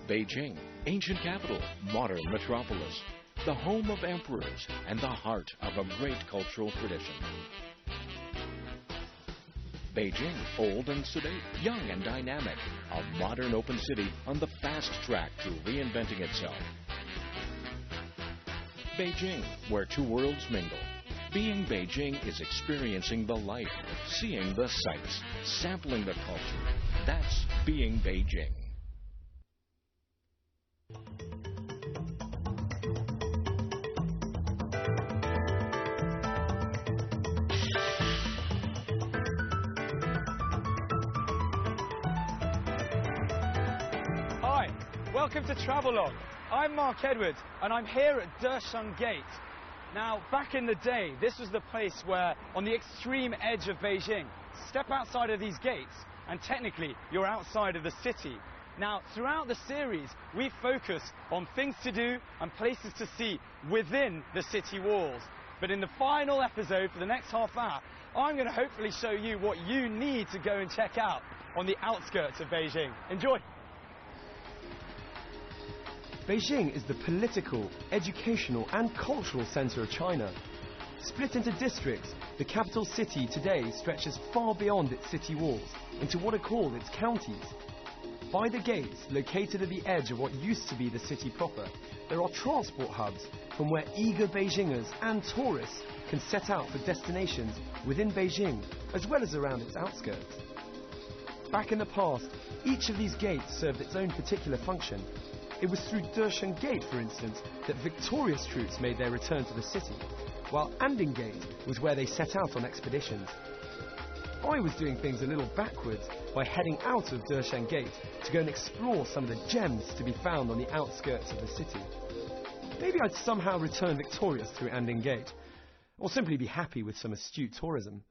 Beijing, ancient capital, modern metropolis, the home of emperors and the heart of a great cultural tradition. Beijing, old and sedate, young and dynamic, a modern open city on the fast track to reinventing itself. Beijing, where two worlds mingle. Being Beijing is experiencing the life, seeing the sights, sampling the culture. That's being Beijing. Hi, welcome to Travelogue. I'm Mark Edwards and I'm here at Desheng Gate. Now, back in the day, this was the place where, on the extreme edge of Beijing, step outside of these gates and technically you're outside of the city. Now, throughout the series, we focus on things to do and places to see within the city walls. But in the final episode, for the next half hour, I'm going to hopefully show you what you need to go and check out on the outskirts of Beijing. Enjoy! Beijing is the political, educational and cultural centre of China. Split into districts, the capital city today stretches far beyond its city walls into what are called its counties. By the gates, located at the edge of what used to be the city proper, there are transport hubs from where eager Beijingers and tourists can set out for destinations within Beijing as well as around its outskirts. Back in the past, each of these gates served its own particular function. It was through Desheng Gate, for instance, that victorious troops made their return to the city, while Anding Gate was where they set out on expeditions. I was doing things a little backwards by heading out of Desheng Gate to go and explore some of the gems to be found on the outskirts of the city. Maybe I'd somehow return victorious through Anding Gate, or simply be happy with some astute tourism.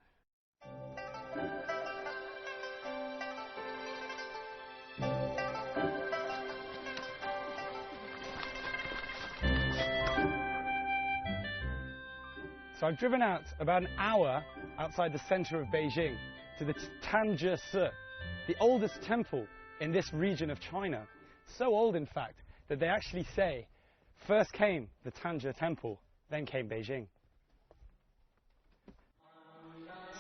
So I've driven out about an hour outside the center of Beijing to the Tangzhe, the oldest temple in this region of China. So old, in fact, that they actually say, first came the Tangzhe temple, then came Beijing.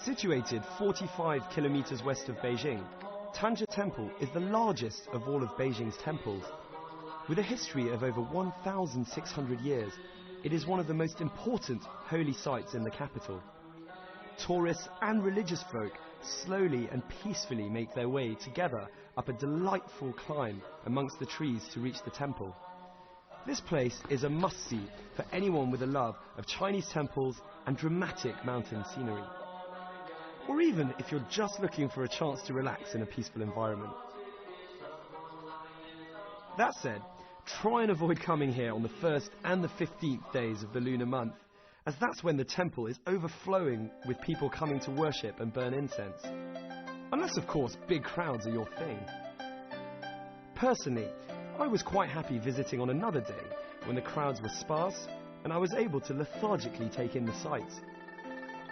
Situated 45 kilometers west of Beijing, Tangzhe Temple is the largest of all of Beijing's temples. With a history of over 1,600 years, it is one of the most important holy sites in the capital. Tourists and religious folk slowly and peacefully make their way together up a delightful climb amongst the trees to reach the temple. This place is a must-see for anyone with a love of Chinese temples and dramatic mountain scenery. Or even if you're just looking for a chance to relax in a peaceful environment. That said, try and avoid coming here on the 1st and the 15th days of the lunar month, as that's when the temple is overflowing with people coming to worship and burn incense. Unless, of course, big crowds are your thing. Personally, I was quite happy visiting on another day when the crowds were sparse and I was able to lethargically take in the sights.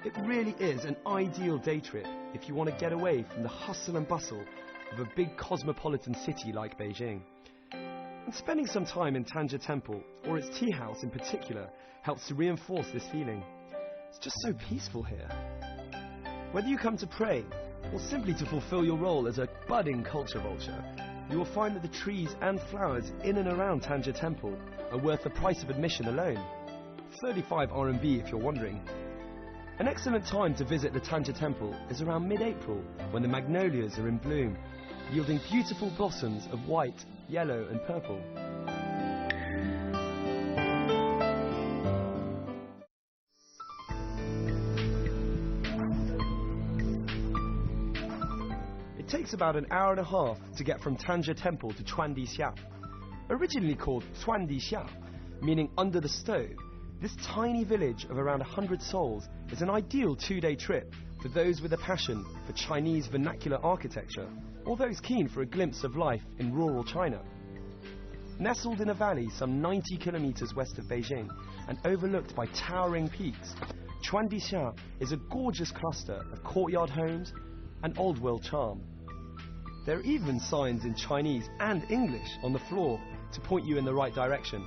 It really is an ideal day trip if you want to get away from the hustle and bustle of a big cosmopolitan city like Beijing. And spending some time in Tangzhe Temple, or its tea house in particular, helps to reinforce this feeling. It's just so peaceful here. Whether you come to pray, or simply to fulfill your role as a budding culture vulture, you will find that the trees and flowers in and around Tangzhe Temple are worth the price of admission alone. 35 RMB if you're wondering. An excellent time to visit the Tangzhe Temple is around mid-April, when the magnolias are in bloom, yielding beautiful blossoms of white, yellow and purple. It takes about an hour and a half to get from Tangzhe Temple to Chuandixia. Originally called Chuandixia, meaning under the stove, this tiny village of around 100 souls is an ideal two-day trip for those with a passion for Chinese vernacular architecture, or those keen for a glimpse of life in rural China. Nestled in a valley some 90 kilometers west of Beijing and overlooked by towering peaks, Chuandixia is a gorgeous cluster of courtyard homes and old world charm. There are even signs in Chinese and English on the floor to point you in the right direction.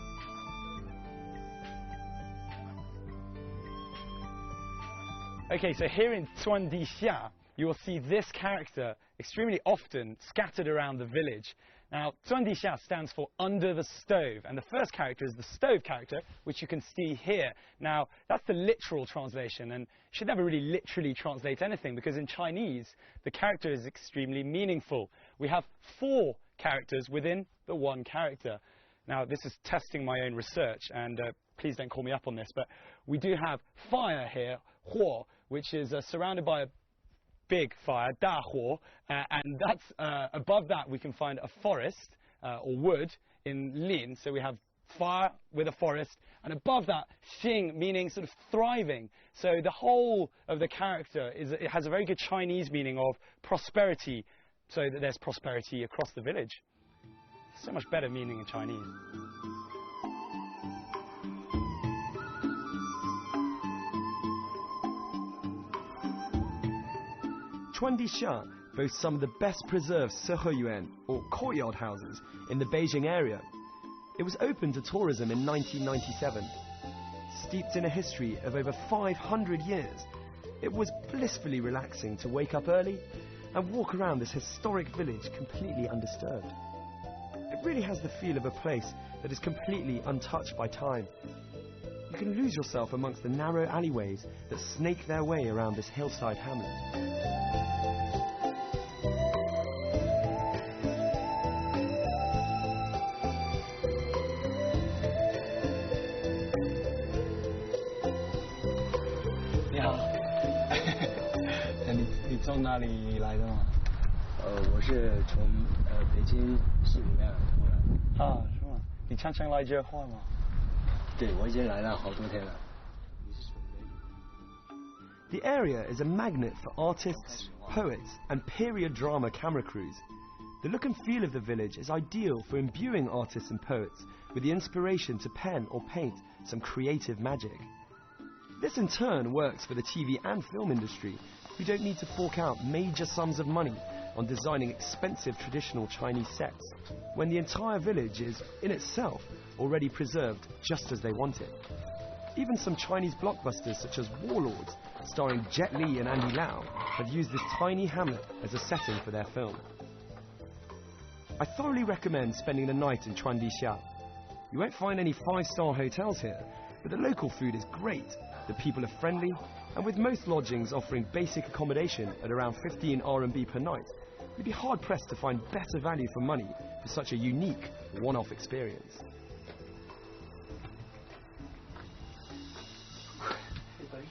Okay, so here in Tuandixia, you will see this character extremely often scattered around the village. Now, Tuandixia stands for under the stove, and the first character is the stove character, which you can see here. Now, that's the literal translation, and you should never really literally translate anything, because in Chinese, the character is extremely meaningful. We have 4 characters within the one character. Now, this is testing my own research, and please don't call me up on this, but we do have fire here, huo, which is surrounded by a big fire, da huo, and that's above that we can find a forest or wood in lin. So we have fire with a forest, and above that, xing, meaning sort of thriving. So the whole of the character it has a very good Chinese meaning of prosperity, so that there's prosperity across the village. So much better meaning in Chinese. Tuandixia boasts some of the best preserved seheyuan, or courtyard houses, in the Beijing area. It was opened to tourism in 1997. Steeped in a history of over 500 years, it was blissfully relaxing to wake up early and walk around this historic village completely undisturbed. It really has the feel of a place that is completely untouched by time. You can lose yourself amongst the narrow alleyways that snake their way around this hillside hamlet. The area is a magnet for artists, poets, and period drama camera crews. The look and feel of the village is ideal for imbuing artists and poets with the inspiration to pen or paint some creative magic. This in turn works for the TV and film industry, who don't need to fork out major sums of money on designing expensive traditional Chinese sets, when the entire village is, in itself, already preserved just as they want it. Even some Chinese blockbusters such as Warlords, starring Jet Li and Andy Lau, have used this tiny hamlet as a setting for their film. I thoroughly recommend spending the night in Tuandixia. You won't find any 5-star hotels here, but the local food is great, the people are friendly, and with most lodgings offering basic accommodation at around 15 RMB per night, you'd be hard-pressed to find better value for money for such a unique, one-off experience. Hey buddy.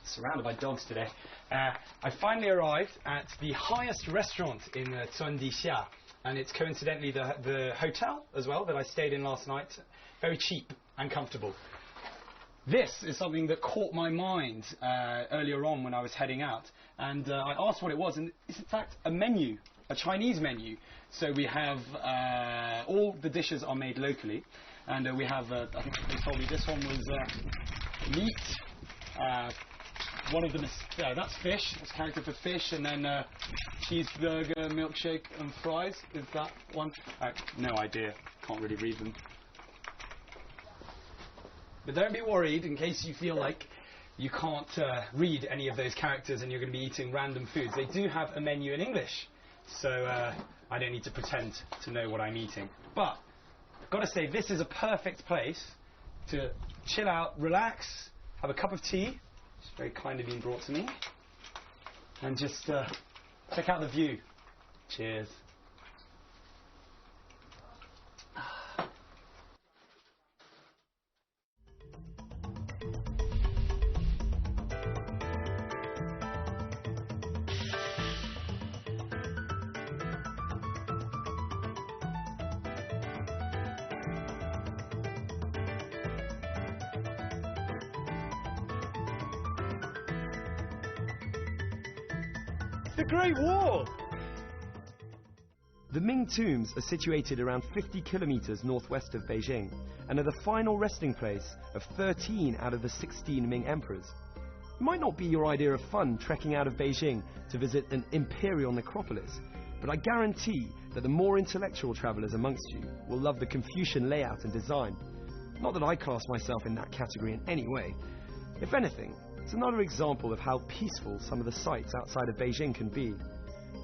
Surrounded by dogs today. I finally arrived at the highest restaurant in Tuandixia, and it's coincidentally the hotel as well that I stayed in last night. Very cheap and comfortable. This is something that caught my mind earlier on when I was heading out, and I asked what it was, and it's in fact a menu, a Chinese menu. So we have all the dishes are made locally, and we have I think they told me this one was meat. One of them is that's fish. It's character for fish, and then cheeseburger, milkshake, and fries. Is that one? No idea. Can't really read them. But don't be worried in case you feel like you can't read any of those characters and you're going to be eating random foods. They do have a menu in English, so I don't need to pretend to know what I'm eating. But I've got to say, this is a perfect place to chill out, relax, have a cup of tea. It's very kindly been brought to me. And just check out the view. Cheers. The Great Wall! The Ming tombs are situated around 50 kilometers northwest of Beijing and are the final resting place of 13 out of the 16 Ming emperors. It might not be your idea of fun trekking out of Beijing to visit an imperial necropolis, but I guarantee that the more intellectual travellers amongst you will love the Confucian layout and design. Not that I class myself in that category in any way. If anything, it's another example of how peaceful some of the sights outside of Beijing can be.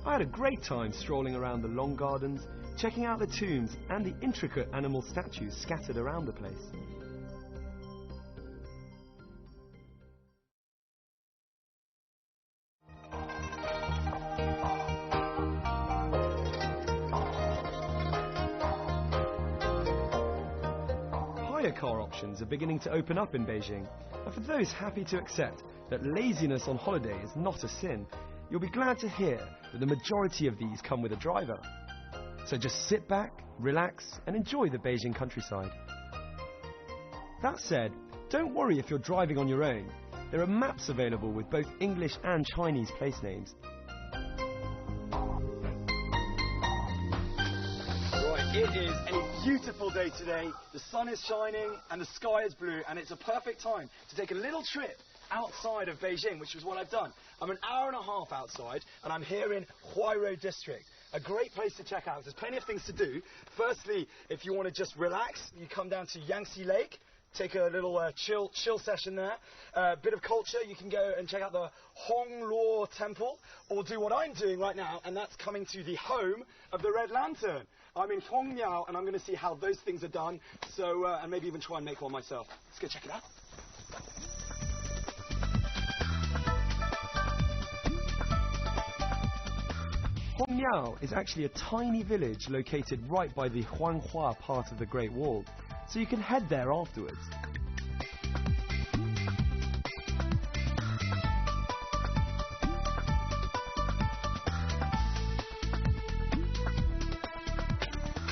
I had a great time strolling around the long gardens, checking out the tombs and the intricate animal statues scattered around the place. Hire car options are beginning to open up in Beijing, and for those happy to accept that laziness on holiday is not a sin, you'll be glad to hear that the majority of these come with a driver. So just sit back, relax, and enjoy the Beijing countryside. That said, don't worry if you're driving on your own. There are maps available with both English and Chinese place names. It is a beautiful day today. The sun is shining and the sky is blue, and it's a perfect time to take a little trip outside of Beijing, which is what I've done. I'm an hour and a half outside, and I'm here in Huairou district. A great place to check out. There's plenty of things to do. Firstly, if you want to just relax, you come down to Yangtze Lake, take a little chill session there. A bit of culture, you can go and check out the Hongluo Temple, or do what I'm doing right now, and that's coming to the home of the Red Lantern. I'm in Hongmiao, and I'm going to see how those things are done, so and maybe even try and make one myself. Let's go check it out. Hongmiao is actually a tiny village located right by the Huanghua part of the Great Wall, so you can head there afterwards.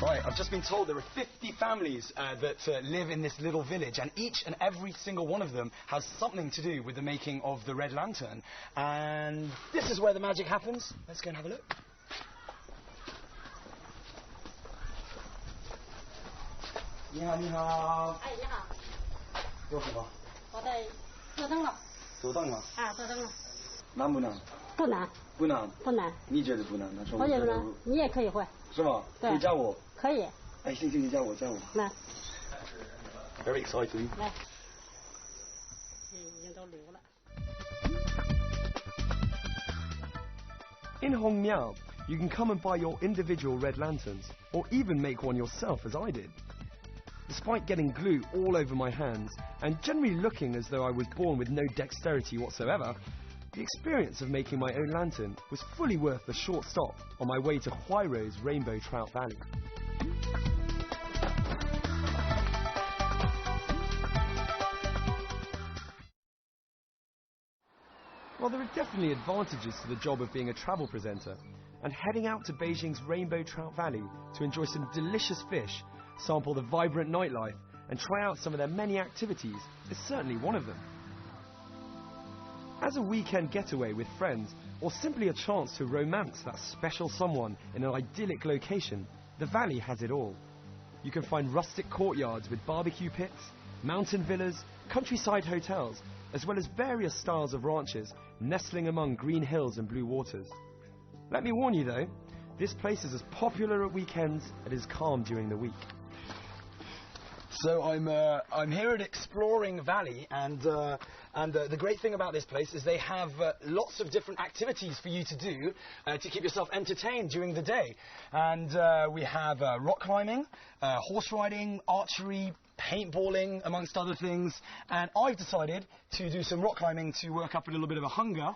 Right, I've just been told there are 50 families that live in this little village, and each and every single one of them has something to do with the making of the Red Lantern. And this is where the magic happens. Let's go and have a look. 你好，你好。哎，你好。做什么？我在做灯了。做灯了。啊，做灯了。难不难？不难。不难。不难。你觉得不难？那说我觉得难，你也可以会。是吗？对。可以教我。可以。哎，行，你教我。来。Very exciting. 来。已经都流了。In Hongmiao, you can come and buy your individual red lanterns, or even make one yourself as I did. Despite getting glue all over my hands, and generally looking as though I was born with no dexterity whatsoever, the experience of making my own lantern was fully worth the short stop on my way to Huairou's Rainbow Trout Valley. While there are definitely advantages to the job of being a travel presenter, and heading out to Beijing's Rainbow Trout Valley to enjoy some delicious fish, sample the vibrant nightlife, and try out some of their many activities is certainly one of them. As a weekend getaway with friends, or simply a chance to romance that special someone in an idyllic location, the valley has it all. You can find rustic courtyards with barbecue pits, mountain villas, countryside hotels, as well as various styles of ranches nestling among green hills and blue waters. Let me warn you though, this place is as popular at weekends as it is calm during the week. So I'm here at Exploring Valley, and the great thing about this place is they have lots of different activities for you to do to keep yourself entertained during the day. And we have rock climbing, horse riding, archery, paintballing, amongst other things. And I've decided to do some rock climbing to work up a little bit of a hunger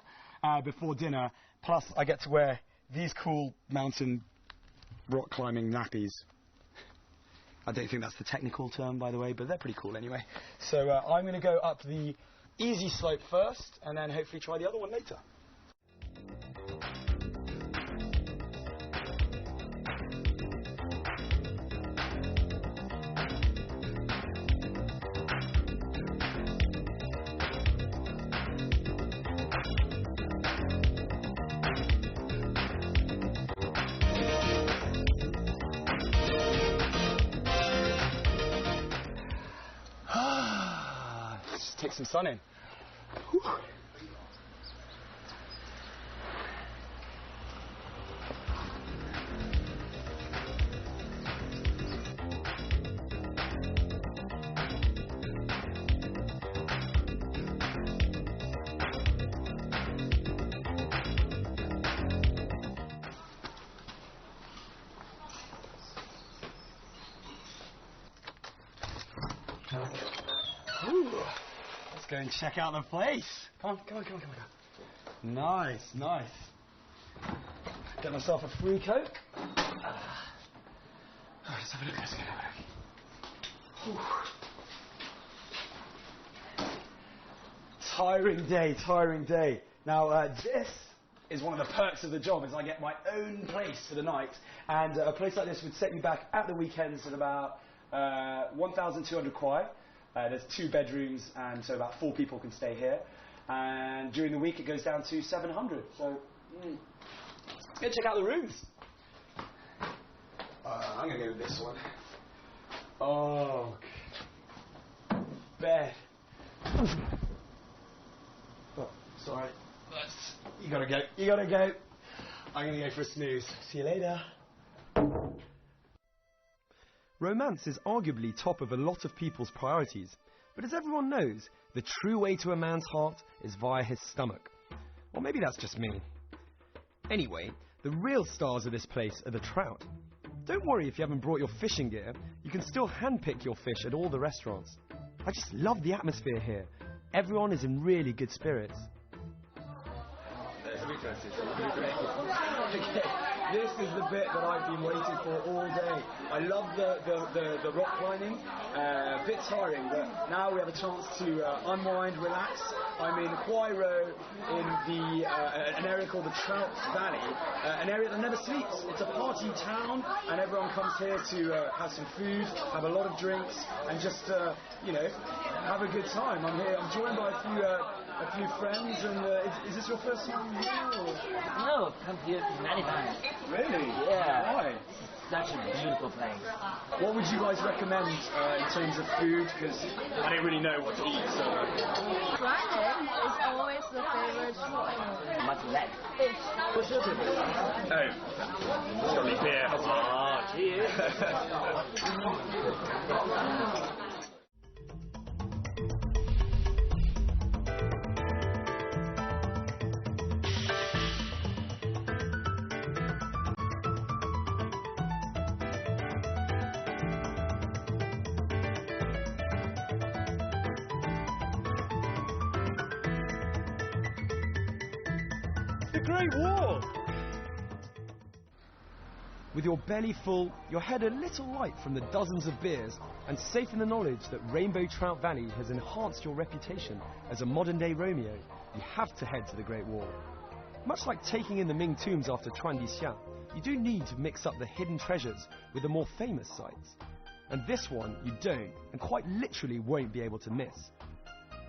before dinner. Plus, I get to wear these cool mountain rock climbing nappies. I don't think that's the technical term, by the way, but they're pretty cool anyway. So I'm going to go up the easy slope first, and then hopefully try the other one later. Take some sun in. Whew. go and check out the place. Come on. Nice. Get myself a free Coke. Let's have a look. Tiring day. Now, this is one of the perks of the job, is I get my own place for the night. And a place like this would set you back at the weekends at about 1,200 kwai. There's 2 bedrooms, and so about 4 people can stay here. And during the week, it goes down to 700. So, go check out the rooms. I'm going to go with this one. Oh, bed. Oh, sorry. You gotta go. I'm gonna go for a snooze. See you later. Romance is arguably top of a lot of people's priorities, but as everyone knows, the true way to a man's heart is via his stomach. Or maybe that's just me. Anyway, the real stars of this place are the trout. Don't worry if you haven't brought your fishing gear, you can still handpick your fish at all the restaurants. I just love the atmosphere here. Everyone is in really good spirits. This is the bit that I've been waiting for all day. I love the rock climbing, a bit tiring, but now we have a chance to unwind, relax. I'm in Kwai Ro in an area called the Trout Valley, an area that never sleeps. It's a party town, and everyone comes here to have some food, have a lot of drinks, and just have a good time. I'm here. I'm joined by a few friends, and is this your first time here? Or? No, I've come here many times. Really? Yeah. Why? Such a beautiful place. What would you guys recommend in terms of food? Because I don't really know what to eat, so... Fried egg is always the favorite choice. Much less. It's Oh. Surely beer. Oh, cheers. The Great Wall! With your belly full, your head a little light from the dozens of beers, and safe in the knowledge that Rainbow Trout Valley has enhanced your reputation as a modern-day Romeo, you have to head to the Great Wall. Much like taking in the Ming tombs after Chuandixia, you do need to mix up the hidden treasures with the more famous sites. And this one you don't, and quite literally won't be able to miss.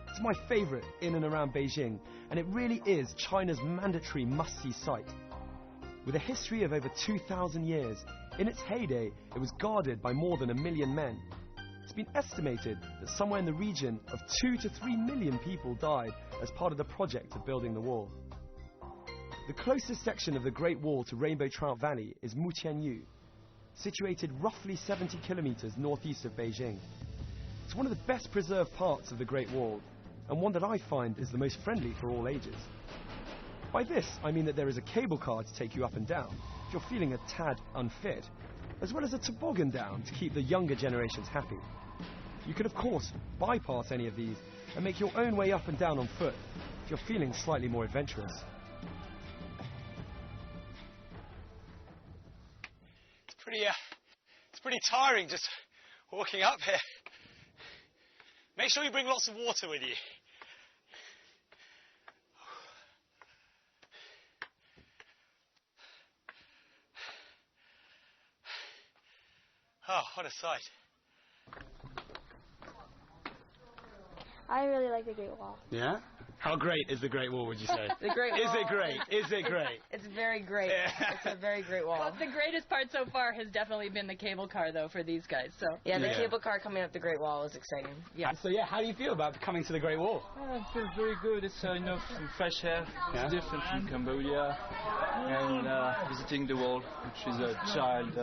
It's my favourite in and around Beijing, and it really is China's mandatory must-see site. With a history of over 2,000 years, in its heyday it was guarded by more than 1 million men. It's been estimated that somewhere in the region of 2 to 3 million people died as part of the project of building the wall. The closest section of the Great Wall to Rainbow Trout Valley is Mutianyu, situated roughly 70 kilometers northeast of Beijing. It's one of the best preserved parts of the Great Wall, and one that I find is the most friendly for all ages. By this, I mean that there is a cable car to take you up and down, if you're feeling a tad unfit, as well as a toboggan down to keep the younger generations happy. You can of course bypass any of these and make your own way up and down on foot, if you're feeling slightly more adventurous. It's pretty tiring just walking up here. Make sure you bring lots of water with you. Oh, what a sight. I really like the Great Wall. Yeah? How great is the Great Wall, would you say? The Great Wall. Is it great? Is it great? It's very great. Yeah. It's a very great wall. Well, the greatest part so far has definitely been the cable car, though, for these guys. So Yeah, the cable car coming up the Great Wall is exciting. yeah. So yeah, how do you feel about coming to the Great Wall? I feel very good. It's enough fresh air. Yeah. It's different from Cambodia. And visiting the wall, which is a child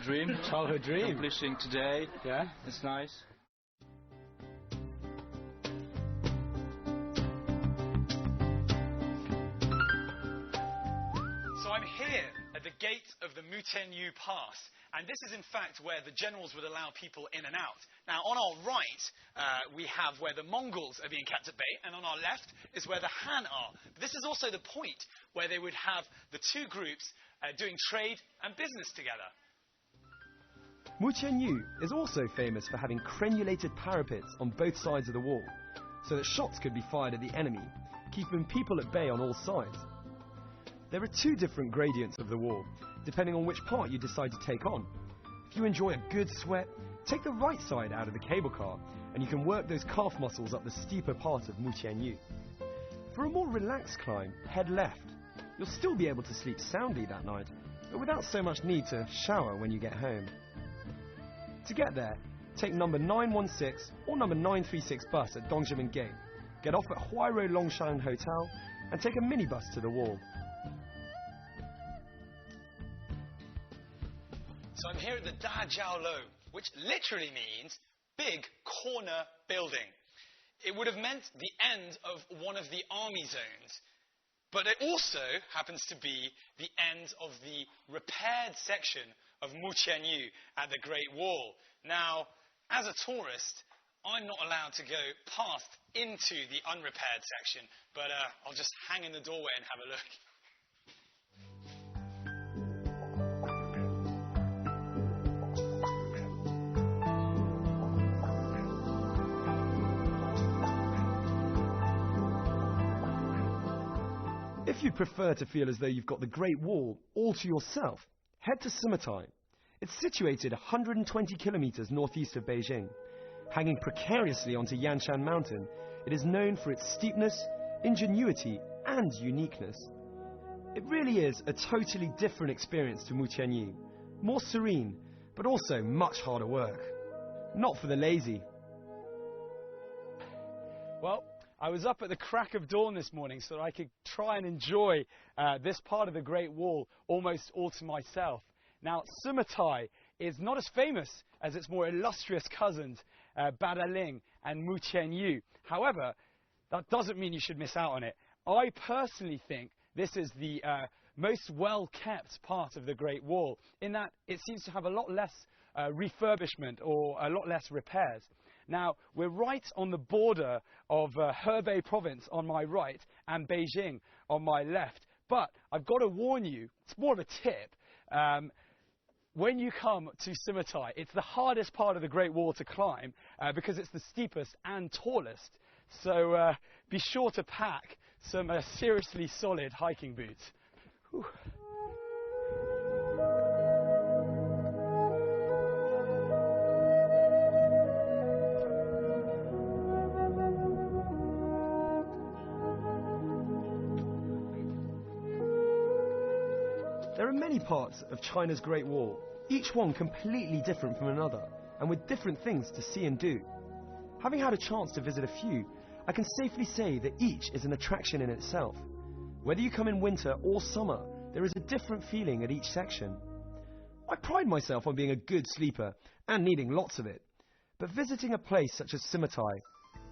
dream. Childhood dream. Accomplishing today. Yeah? It's nice. So I'm here at the gate of the Mutianyu Pass, And this is, in fact, where the generals would allow people in and out. Now, on our right, we have where the Mongols are being kept at bay, and on our left is where the Han are. But this is also the point where they would have the two groups doing trade and business together. Mutianyu is also famous for having crenulated parapets on both sides of the wall, so that shots could be fired at the enemy, keeping people at bay on all sides. There are two different gradients of the wall, depending on which part you decide to take on. If you enjoy a good sweat, take the right side out of the cable car, and you can work those calf muscles up the steeper part of Mutianyu. For a more relaxed climb, head left. You'll still be able to sleep soundly that night, but without so much need to shower when you get home. To get there, take number 916 or number 936 bus at Dongzhimen Gate, get off at Huairou Longshan Hotel, and take a minibus to the wall. So I'm here at the Dajiaolou, which literally means big corner building. It would have meant the end of one of the army zones, but it also happens to be the end of the repaired section of Mutianyu at the Great Wall. Now, as a tourist, I'm not allowed to go past into the unrepaired section, but I'll just hang in the doorway and have a look. If you prefer to feel as though you've got the Great Wall all to yourself, head to Summatai. It's situated 120 kilometers northeast of Beijing. Hanging precariously onto Yanshan Mountain, it is known for its steepness, ingenuity, and uniqueness. It really is a totally different experience to Mutianyu, more serene, but also much harder work. Not for the lazy. Well, I was up at the crack of dawn this morning so that I could try and enjoy this part of the Great Wall almost all to myself. Now, Summatai is not as famous as its more illustrious cousins, Badaling and Mutianyu. However, that doesn't mean you should miss out on it. I personally think this is the most well-kept part of the Great Wall, in that it seems to have a lot less refurbishment or a lot less repairs. Now, we're right on the border of Hebei province on my right and Beijing on my left. But I've got to warn you, it's more of a tip. When you come to Summatai, it's the hardest part of the Great Wall to climb because it's the steepest and tallest. So be sure to pack some seriously solid hiking boots. Whew. There are many parts of China's Great Wall, each one completely different from another, and with different things to see and do. Having had a chance to visit a few, I can safely say that each is an attraction in itself. Whether you come in winter or summer, there is a different feeling at each section. I pride myself on being a good sleeper and needing lots of it, but visiting a place such as Summatai,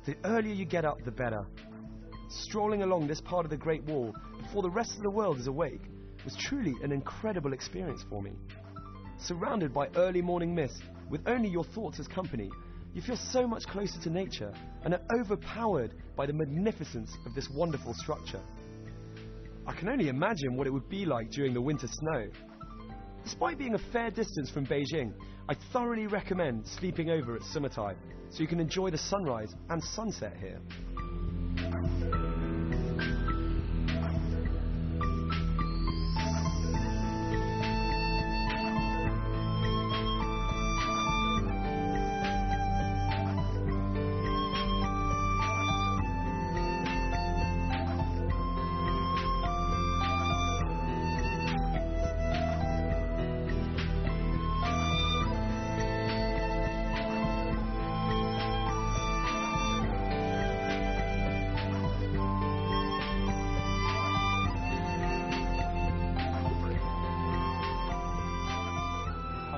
the earlier you get up, the better. Strolling along this part of the Great Wall before the rest of the world is awake was truly an incredible experience for me. Surrounded by early morning mist, with only your thoughts as company, you feel so much closer to nature and are overpowered by the magnificence of this wonderful structure. I can only imagine what it would be like during the winter snow. Despite being a fair distance from Beijing, I thoroughly recommend sleeping over at Summatai so you can enjoy the sunrise and sunset here.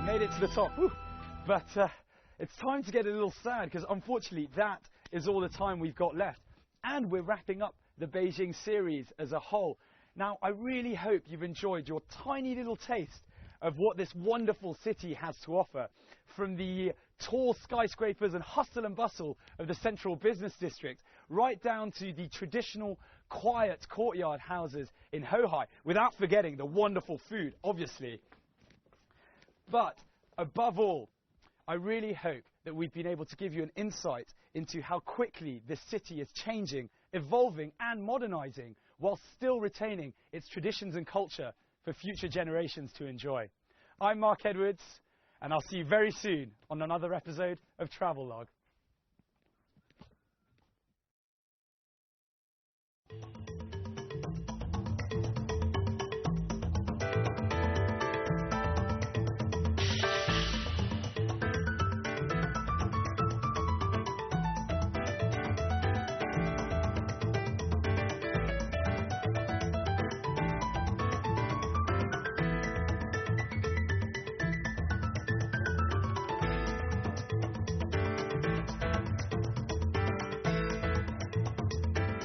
Made it to the top. Whew. But it's time to get a little sad because unfortunately that is all the time we've got left, and we're wrapping up the Beijing series as a whole. Now, I really hope you've enjoyed your tiny little taste of what this wonderful city has to offer. From the tall skyscrapers and hustle and bustle of the central business district, right down to the traditional quiet courtyard houses in Hohai, without forgetting the wonderful food, obviously. But above all, I really hope that we've been able to give you an insight into how quickly this city is changing, evolving and modernizing, while still retaining its traditions and culture for future generations to enjoy. I'm Mark Edwards, and I'll see you very soon on another episode of Travelogue.